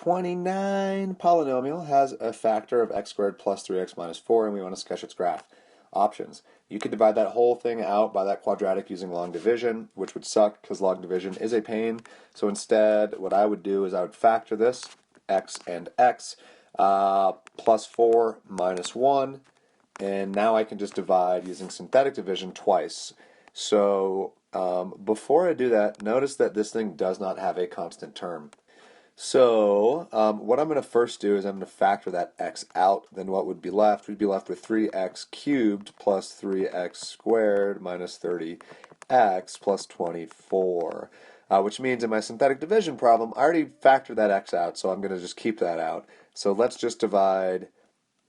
29 polynomial has a factor of x squared plus 3x minus 4, and we want to sketch its graph. Options. You could divide that whole thing out by that quadratic using long division, which would suck because long division is a pain. So instead, what I would do is I would factor this, x and x, plus 4 minus 1, and now I can just divide using synthetic division twice. So before I do that, notice that this thing does not have a constant term. So what I'm going to first do is I'm going to factor that x out. Then what would be left? We'd be left with 3x cubed plus 3x squared minus 30x plus 24. Which means in my synthetic division problem, I already factored that x out, so I'm going to just keep that out. So let's just divide.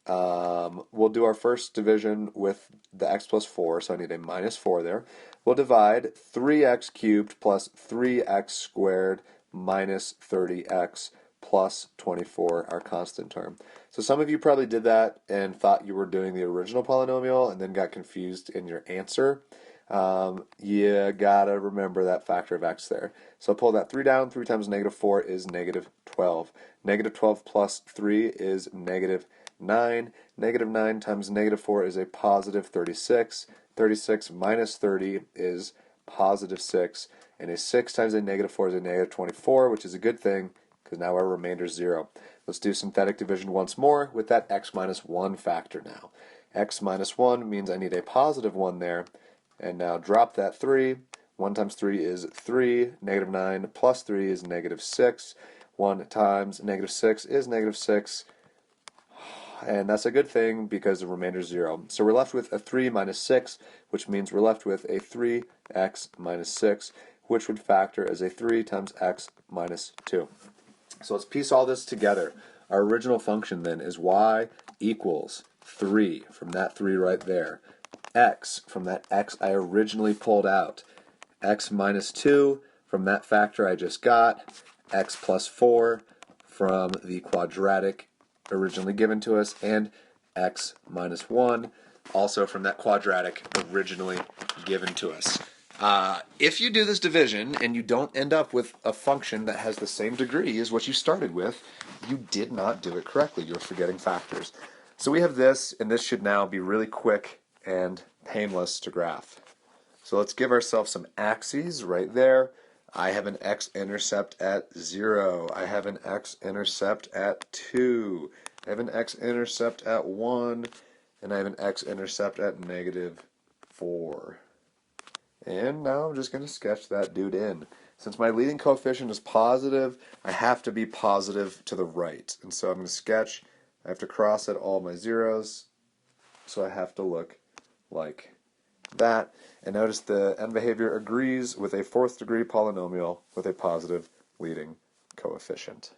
We'll do our first division with the x plus 4, so I need a minus 4 there. We'll divide 3x cubed plus 3x squared minus 30x plus 24, our constant term. So some of you probably did that and thought you were doing the original polynomial and then got confused in your answer. You gotta remember that factor of x there. So I'll pull that 3 down. 3 times negative 4 is negative 12. Negative 12 plus 3 is negative 9. Negative 9 times negative 4 is a positive 36. 36 minus 30 is positive 6. And a 6 times a negative 4 is a negative 24, which is a good thing because now our remainder is 0. Let's do synthetic division once more with that x minus 1 factor now. X minus 1 means I need a positive 1 there. And now drop that 3. 1 times 3 is 3. Negative 9 plus 3 is negative 6. 1 times negative 6 is negative 6. And that's a good thing because the remainder is 0. So we're left with a 3 minus 6, which means we're left with a 3x minus 6, which would factor as a 3 times x minus 2. So let's piece all this together. Our original function then is y equals 3 from that 3 right there. X from that x I originally pulled out. X minus 2 from that factor I just got. X plus 4 from the quadratic originally given to us, and x minus 1 also from that quadratic originally given to us. If you do this division and you don't end up with a function that has the same degree as what you started with, you did not do it correctly. You're forgetting factors. So we have this, and this should now be really quick and painless to graph. So let's give ourselves some axes right there. I have an x-intercept at 0. I have an x-intercept at 2. I have an x-intercept at 1. And I have an x-intercept at negative 4. And now I'm just going to sketch that dude in. Since my leading coefficient is positive, I have to be positive to the right. And so I'm going to sketch. I have to cross at all my zeros. So I have to look like that. And notice the end behavior agrees with a 4th degree polynomial with a positive leading coefficient.